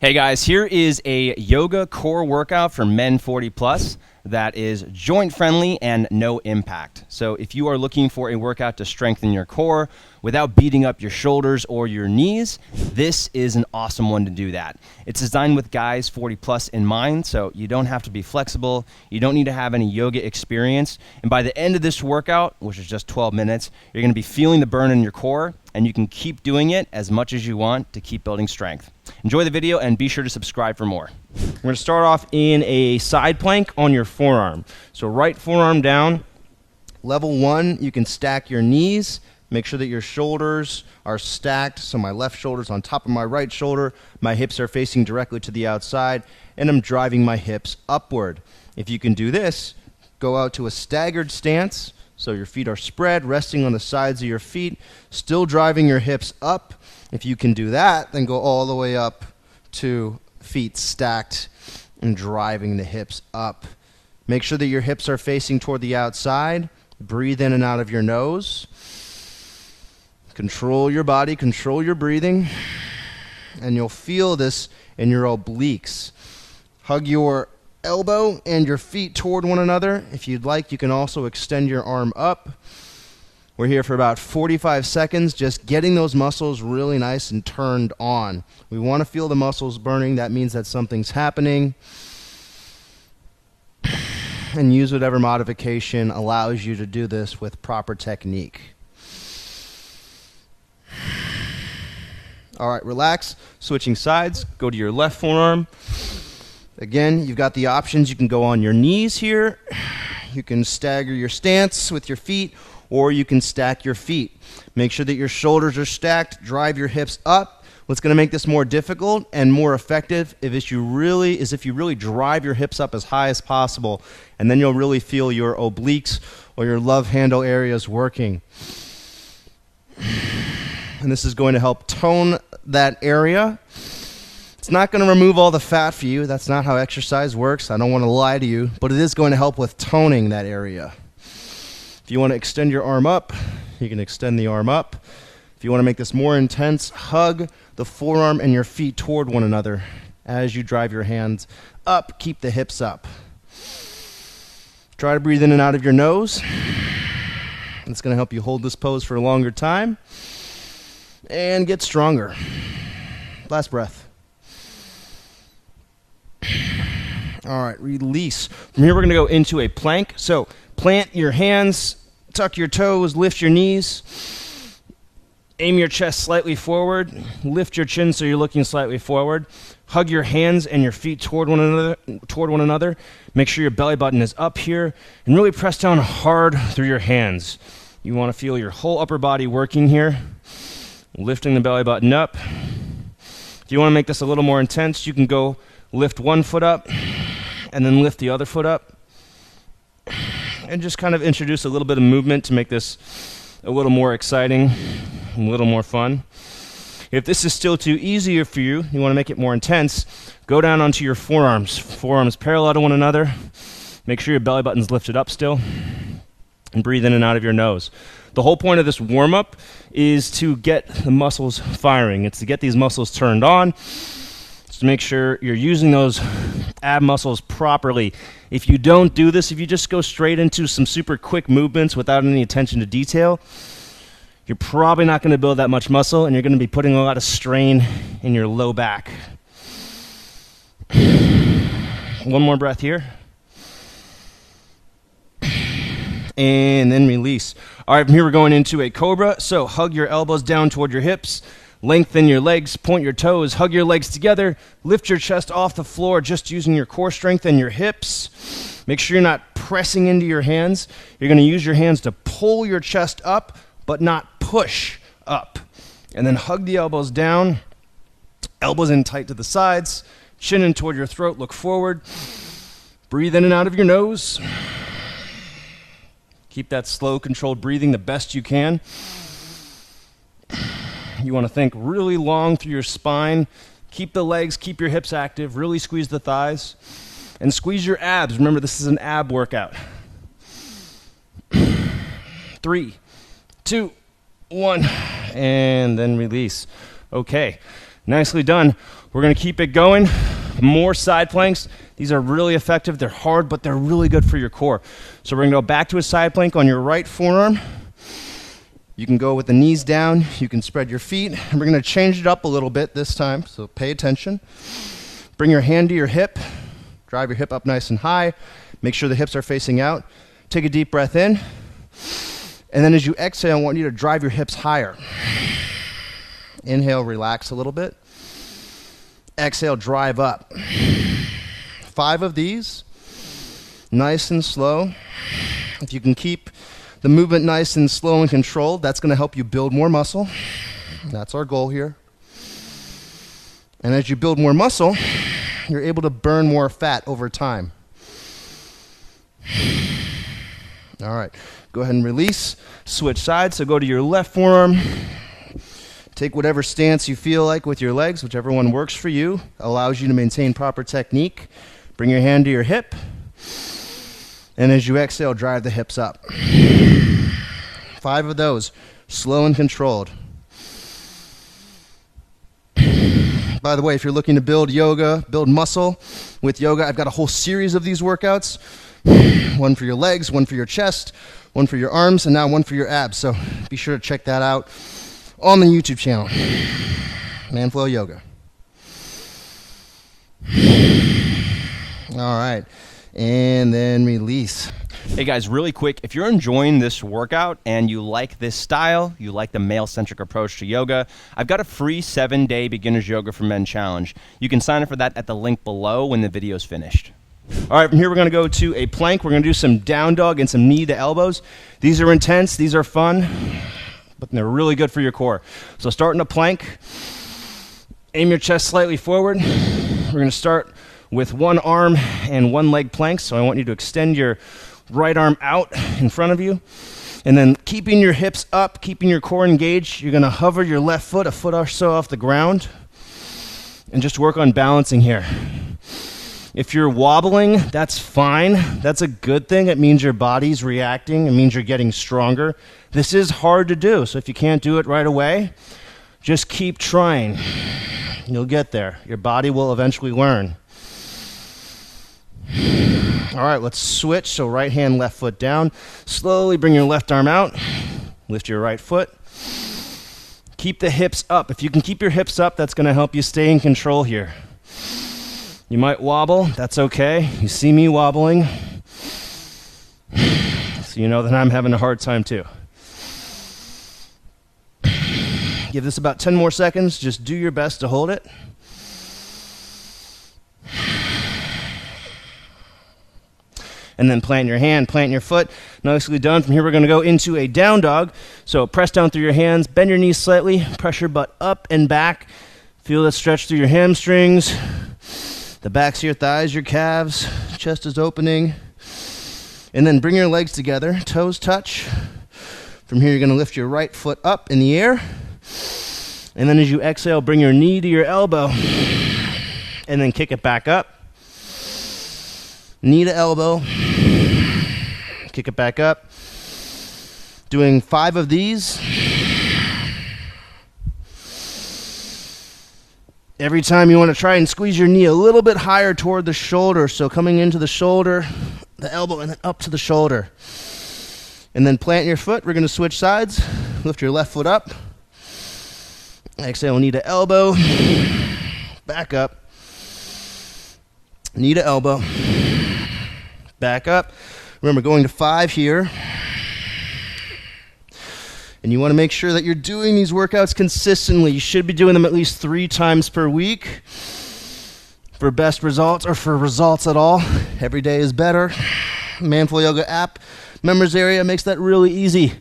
Hey guys, here is a yoga core workout for men 40 plus that is joint friendly and no impact. So if you are looking for a workout to strengthen your core without beating up your shoulders or your knees, this is an awesome one to do that. It's designed with guys 40 plus in mind, so you don't have to be flexible, you don't need to have any yoga experience, and by the end of this workout, which is just 12 minutes, you're going to be feeling the burn in your core, and you can keep doing it as much as you want to keep building strength. Enjoy the video and be sure to subscribe for more. We're going to start off in a side plank on your forearm. So right forearm down. Level 1, you can stack your knees. Make sure that your shoulders are stacked. So my left shoulder's on top of my right shoulder. My hips are facing directly to the outside, and I'm driving my hips upward. If you can do this, go out to a staggered stance. So your feet are spread, resting on the sides of your feet, still driving your hips up. If you can do that, then go all the way up to feet stacked and driving the hips up. Make sure that your hips are facing toward the outside. Breathe in and out of your nose. Control your body, control your breathing, and you'll feel this in your obliques. Hug your elbow and your feet toward one another. If you'd like, you can also extend your arm up. We're here for about 45 seconds, just getting those muscles really nice and turned on. We want to feel the muscles burning. That means that something's happening. And use whatever modification allows you to do this with proper technique. All right, relax. Switching sides. Go to your left forearm. Again, you've got the options. You can go on your knees here. You can stagger your stance with your feet, or you can stack your feet. Make sure that your shoulders are stacked. Drive your hips up. What's going to make this more difficult and more effective is if you really drive your hips up as high as possible, and then you'll really feel your obliques or your love handle areas working. And this is going to help tone that area. It's not going to remove all the fat for you. That's not how exercise works. I don't want to lie to you, but it is going to help with toning that area. If you want to extend your arm up, you can extend the arm up. If you want to make this more intense, hug the forearm and your feet toward one another as you drive your hands up. Keep the hips up. Try to breathe in and out of your nose. It's going to help you hold this pose for a longer time and get stronger. Last breath. All right, release. From here, we're going to go into a plank. So plant your hands, tuck your toes, lift your knees, aim your chest slightly forward, lift your chin so you're looking slightly forward. Hug your hands and your feet toward one another. Make sure your belly button is up here, and really press down hard through your hands. You want to feel your whole upper body working here, lifting the belly button up. If you want to make this a little more intense, you can go lift one foot up and then lift the other foot up. And just kind of introduce a little bit of movement to make this a little more exciting, a little more fun. If this is still too easy for you, you want to make it more intense, go down onto your forearms. Forearms parallel to one another. Make sure your belly button's lifted up still. And breathe in and out of your nose. The whole point of this warm-up is to get the muscles firing. It's to get these muscles turned on. It's to make sure you're using those ab muscles properly. If you don't do this, if you just go straight into some super quick movements without any attention to detail, you're probably not going to build that much muscle, and you're going to be putting a lot of strain in your low back. One more breath here. And then release. All right, from here we're going into a Cobra. So hug your elbows down toward your hips. Lengthen your legs, point your toes, hug your legs together. Lift your chest off the floor just using your core strength and your hips. Make sure you're not pressing into your hands. You're going to use your hands to pull your chest up, but not push up. And then hug the elbows down. Elbows in tight to the sides. Chin in toward your throat. Look forward. Breathe in and out of your nose. Keep that slow, controlled breathing the best you can. You want to think really long through your spine. Keep the legs, keep your hips active. Really squeeze the thighs. And squeeze your abs. Remember, this is an ab workout. 3, 2, 1. And then release. Okay. Nicely done. We're going to keep it going. More side planks. These are really effective. They're hard, but they're really good for your core. So we're going to go back to a side plank on your right forearm. You can go with the knees down. You can spread your feet. And we're going to change it up a little bit this time, so pay attention. Bring your hand to your hip. Drive your hip up nice and high. Make sure the hips are facing out. Take a deep breath in. And then as you exhale, I want you to drive your hips higher. Inhale, relax a little bit. Exhale, drive up. 5 of these, nice and slow. If you can keep the movement nice and slow and controlled, that's going to help you build more muscle. That's our goal here. And as you build more muscle, you're able to burn more fat over time. All right, go ahead and release. Switch sides, so go to your left forearm. Take whatever stance you feel like with your legs, whichever one works for you, allows you to maintain proper technique. Bring your hand to your hip. And as you exhale, drive the hips up. 5 of those, slow and controlled. By the way, if you're looking to build yoga, build muscle with yoga, I've got a whole series of these workouts. One for your legs, one for your chest, one for your arms, and now one for your abs. So be sure to check that out on the YouTube channel, Manflow Yoga. All right, and then release. Hey guys, really quick, if you're enjoying this workout and you like this style, you like the male-centric approach to yoga, I've got a free 7-day Beginner's Yoga for Men challenge. You can sign up for that at the link below when the video's finished. All right, from here we're going to go to a plank. We're going to do some down dog and some knee to elbows. These are intense, these are fun, but they're really good for your core. So start in a plank, aim your chest slightly forward. We're going to start with one arm and one leg planks. So I want you to extend your right arm out in front of you. And then keeping your hips up, keeping your core engaged, you're going to hover your left foot a foot or so off the ground and just work on balancing here. If you're wobbling, that's fine. That's a good thing. It means your body's reacting. It means you're getting stronger. This is hard to do, so if you can't do it right away, just keep trying. You'll get there. Your body will eventually learn. All right, let's switch. So right hand, left foot down. Slowly bring your left arm out. Lift your right foot. Keep the hips up. If you can keep your hips up, that's going to help you stay in control here. You might wobble. That's okay. You see me wobbling, so you know that I'm having a hard time too. Give this about 10 more seconds. Just do your best to hold it. And then plant your hand, plant your foot. Nicely done. From here, we're going to go into a down dog. So press down through your hands, bend your knees slightly, press your butt up and back. Feel that stretch through your hamstrings, the backs of your thighs, your calves, chest is opening. And then bring your legs together, toes touch. From here, you're going to lift your right foot up in the air. And then as you exhale, bring your knee to your elbow. And then kick it back up. Knee to elbow. Kick it back up. Doing 5 of these. Every time you want to try and squeeze your knee a little bit higher toward the shoulder. So coming into the shoulder, the elbow, and then up to the shoulder. And then plant your foot. We're going to switch sides. Lift your left foot up. Exhale, knee to elbow. Back up. Knee to elbow. Back up. Remember, going to 5 here. And you want to make sure that you're doing these workouts consistently. You should be doing them at least 3 times per week for best results, or for results at all. Every day is better. Manflow Yoga app members area makes that really easy.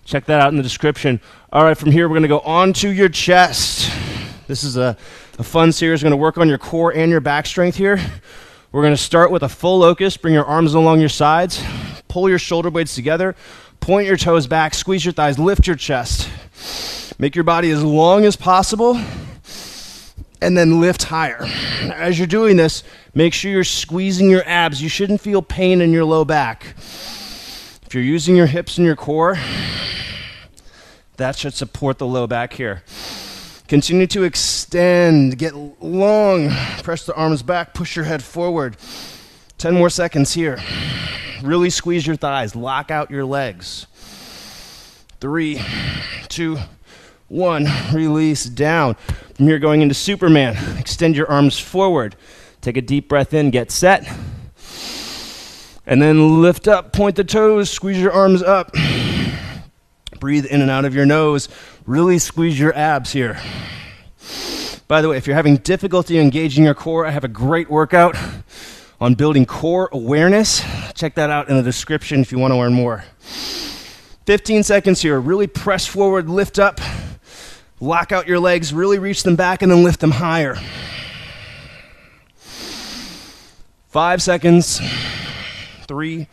Check that out in the description. All right, from here we're going to go onto your chest. This is a fun series. We're going to work on your core and your back strength here. We're going to start with a full locust. Bring your arms along your sides. Pull your shoulder blades together. Point your toes back. Squeeze your thighs. Lift your chest. Make your body as long as possible. And then lift higher. As you're doing this, make sure you're squeezing your abs. You shouldn't feel pain in your low back. If you're using your hips and your core, that should support the low back here. Continue to extend, get long, press the arms back, push your head forward. 10 more seconds here. Really squeeze your thighs, lock out your legs. 3, 2, 1, release down. From here, going into Superman. Extend your arms forward. Take a deep breath in, get set. And then lift up, point the toes, squeeze your arms up. Breathe in and out of your nose. Really squeeze your abs here. By the way, if you're having difficulty engaging your core, I have a great workout on building core awareness. Check that out in the description if you want to learn more. 15 seconds here. Really press forward, lift up, lock out your legs, really reach them back, and then lift them higher. 5 seconds. 3,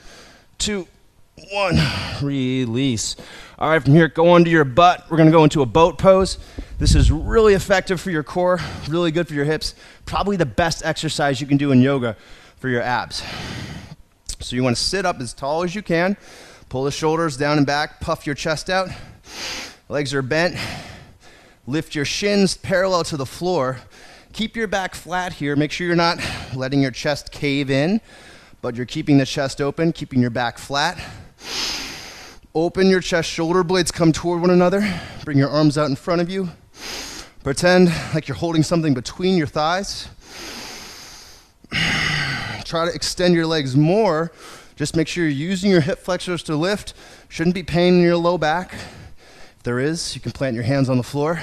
2, 1. Release. All right, from here, go onto your butt. We're going to go into a boat pose. This is really effective for your core, really good for your hips. Probably the best exercise you can do in yoga for your abs. So you want to sit up as tall as you can. Pull the shoulders down and back. Puff your chest out. Legs are bent. Lift your shins parallel to the floor. Keep your back flat here. Make sure you're not letting your chest cave in, but you're keeping the chest open, keeping your back flat. Open your chest, shoulder blades come toward one another. Bring your arms out in front of you. Pretend like you're holding something between your thighs. Try to extend your legs more. Just make sure you're using your hip flexors to lift. Shouldn't be pain in your low back. If there is, you can plant your hands on the floor.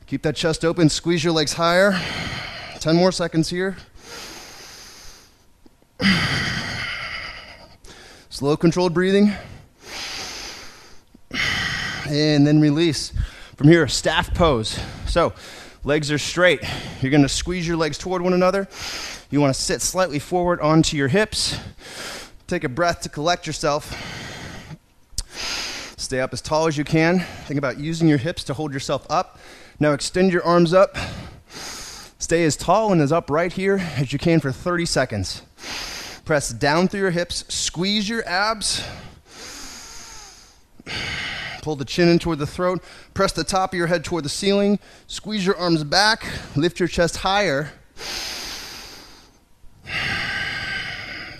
Keep that chest open, squeeze your legs higher. 10 more seconds here. Slow, controlled breathing. And then release. From here, staff pose. So, legs are straight. You're going to squeeze your legs toward one another. You want to sit slightly forward onto your hips. Take a breath to collect yourself. Stay up as tall as you can. Think about using your hips to hold yourself up. Now extend your arms up. Stay as tall and as upright here as you can for 30 seconds. Press down through your hips. Squeeze your abs. Pull the chin in toward the throat. Press the top of your head toward the ceiling. Squeeze your arms back. Lift your chest higher.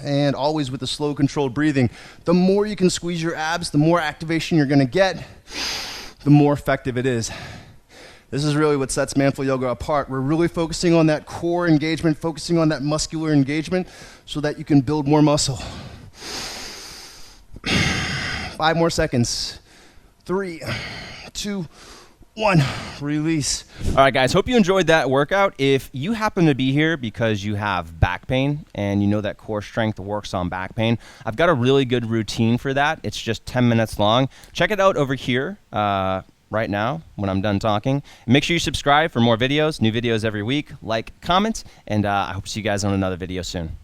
And always with the slow, controlled breathing. The more you can squeeze your abs, the more activation you're going to get, the more effective it is. This is really what sets Manful Yoga apart. We're really focusing on that core engagement, focusing on that muscular engagement so that you can build more muscle. 5 more seconds. 3, 2, 1. Release. All right, guys, hope you enjoyed that workout. If you happen to be here because you have back pain and you know that core strength works on back pain, I've got a really good routine for that. It's just 10 minutes long. Check it out over here right now when I'm done talking. Make sure you subscribe for more videos, new videos every week. Like, comment, and I hope to see you guys on another video soon.